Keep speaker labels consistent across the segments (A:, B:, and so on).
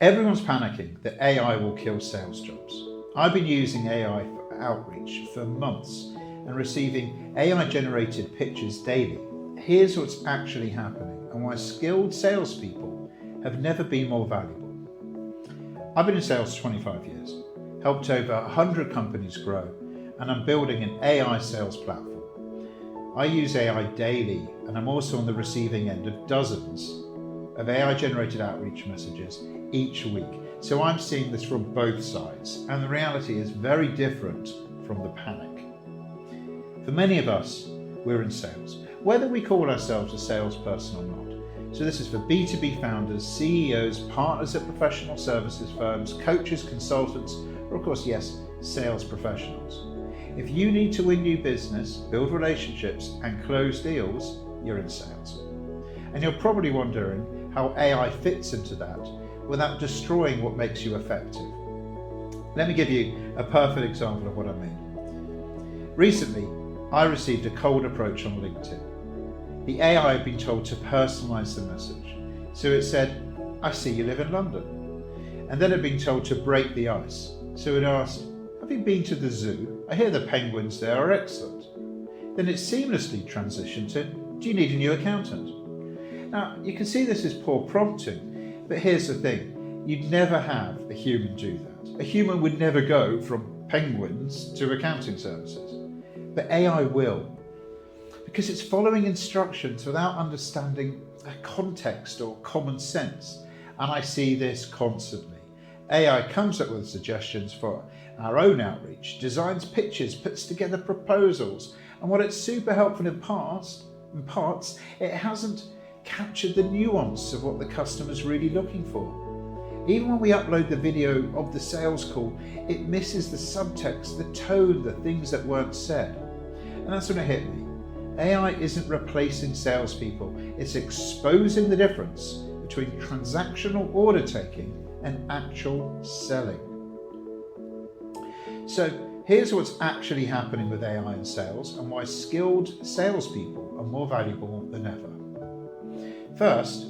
A: Everyone's panicking that AI will kill sales jobs. I've been using AI for outreach for months and receiving AI-generated pitches daily. Here's what's actually happening and why skilled salespeople have never been more valuable. I've been in sales 25 years, helped over 100 companies grow, and I'm building an AI sales platform. I use AI daily, and I'm also on the receiving end of dozens of AI-generated outreach messages each week. So I'm seeing this from both sides, and the reality is very different from the panic. For many of us, we're in sales, whether we call ourselves a salesperson or not. So this is for B2B founders, CEOs, partners at professional services firms, coaches, consultants, or of course, yes, sales professionals. If you need to win new business, build relationships, and close deals, you're in sales. And you're probably wondering how AI fits into that without destroying what makes you effective. Let me give you a perfect example of what I mean. Recently, I received a cold approach on LinkedIn. The AI had been told to personalize the message. So it said, "I see you live in London." And then it had been told to break the ice. So it asked, "Have you been to the zoo? I hear the penguins there are excellent." Then it seamlessly transitioned to, "Do you need a new accountant?" Now, you can see this is poor prompting, but here's the thing. You'd never have a human do that. A human would never go from penguins to accounting services. But AI will, because it's following instructions without understanding a context or common sense. And I see this constantly. AI comes up with suggestions for our own outreach, designs pitches, puts together proposals, and while it's super helpful in parts, it hasn't captured the nuance of what the customer's really looking for. Even when we upload the video of the sales call, it misses the subtext, the tone, the things that weren't said. And that's when it hit me. AI isn't replacing salespeople, it's exposing the difference between transactional order taking and actual selling. So here's what's actually happening with AI in sales and why skilled salespeople are more valuable than ever. First,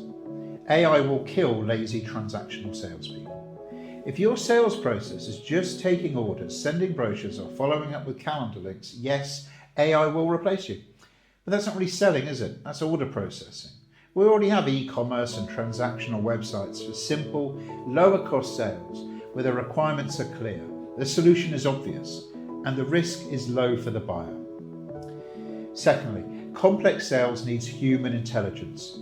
A: AI will kill lazy transactional salespeople. If your sales process is just taking orders, sending brochures, or following up with calendar links, yes, AI will replace you. But that's not really selling, is it? That's order processing. We already have e-commerce and transactional websites for simple, lower-cost sales where the requirements are clear, the solution is obvious, and the risk is low for the buyer. Secondly, complex sales needs human intelligence.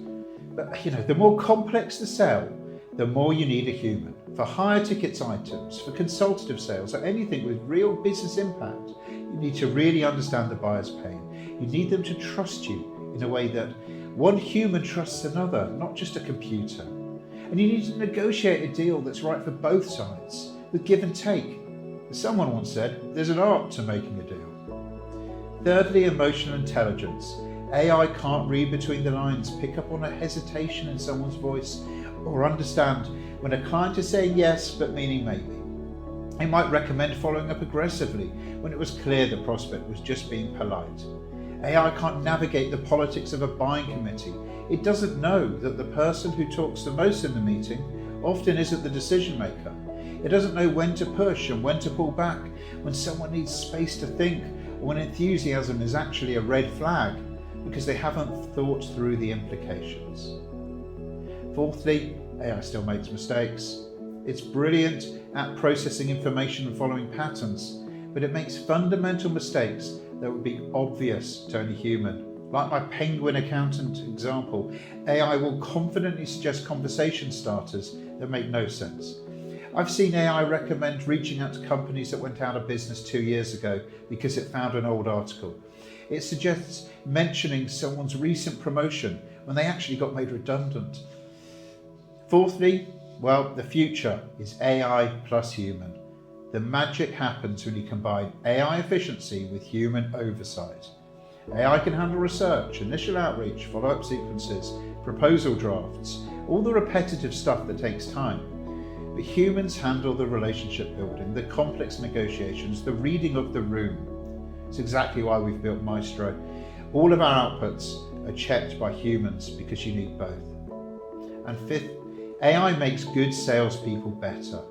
A: But the more complex the sale, the more you need a human. For higher tickets items, for consultative sales, or anything with real business impact, you need to really understand the buyer's pain. You need them to trust you in a way that one human trusts another, not just a computer. And you need to negotiate a deal that's right for both sides, with give and take. As someone once said, there's an art to making a deal. Thirdly, emotional intelligence. AI can't read between the lines, pick up on a hesitation in someone's voice, or understand when a client is saying yes but meaning maybe. It might recommend following up aggressively when it was clear the prospect was just being polite. AI can't navigate the politics of a buying committee. It doesn't know that the person who talks the most in the meeting often isn't the decision maker. It doesn't know when to push and when to pull back, when someone needs space to think, or when enthusiasm is actually a red flag, because they haven't thought through the implications. Fourthly, AI still makes mistakes. It's brilliant at processing information and following patterns, but it makes fundamental mistakes that would be obvious to any human. Like my penguin accountant example, AI will confidently suggest conversation starters that make no sense. I've seen AI recommend reaching out to companies that went out of business 2 years ago because it found an old article. It suggests mentioning someone's recent promotion when they actually got made redundant. Fourthly, well, the future is AI plus human. The magic happens when you combine AI efficiency with human oversight. AI can handle research, initial outreach, follow-up sequences, proposal drafts, all the repetitive stuff that takes time. But humans handle the relationship building, the complex negotiations, the reading of the room. It's exactly why we've built Maestro. All of our outputs are checked by humans because you need both. And fifth, AI makes good salespeople better. So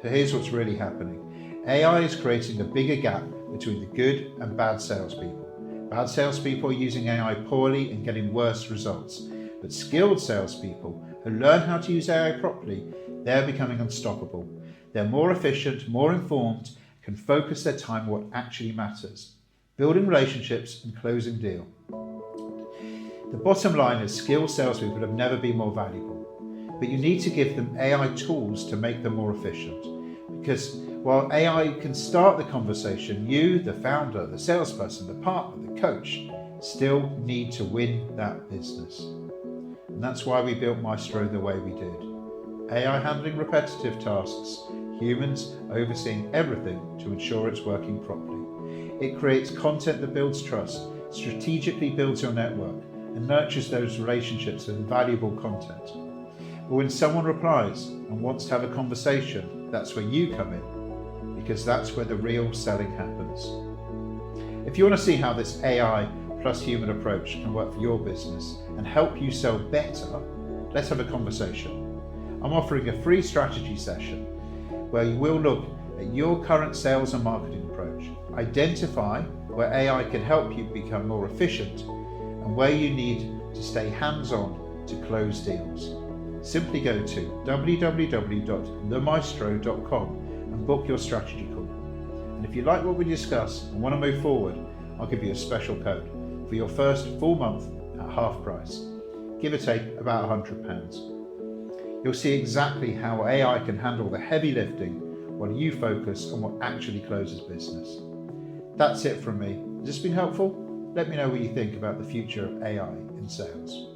A: here's what's really happening. AI is creating a bigger gap between the good and bad salespeople. Bad salespeople are using AI poorly and getting worse results. But skilled salespeople who learn how to use AI properly, they're becoming unstoppable. They're more efficient, more informed, can focus their time on what actually matters, building relationships and closing deals. The bottom line is skilled salespeople have never been more valuable, but you need to give them AI tools to make them more efficient. Because while AI can start the conversation, you, the founder, the salesperson, the partner, the coach, still need to win that business. And that's why we built Maestro the way we did. AI handling repetitive tasks, humans overseeing everything to ensure it's working properly. It creates content that builds trust, strategically builds your network, and nurtures those relationships with valuable content. But when someone replies and wants to have a conversation, that's where you come in, because that's where the real selling happens. If you want to see how this AI plus human approach can work for your business and help you sell better, let's have a conversation. I'm offering a free strategy session where you will look at your current sales and marketing approach, identify where AI can help you become more efficient and where you need to stay hands-on to close deals. Simply go to www.themaestro.com and book your strategy call. And if you like what we discuss and want to move forward, I'll give you a special code for your first full month at half price, give or take about £100. You'll see exactly how AI can handle the heavy lifting while you focus on what actually closes business. That's it from me. Has this been helpful? Let me know what you think about the future of AI in sales.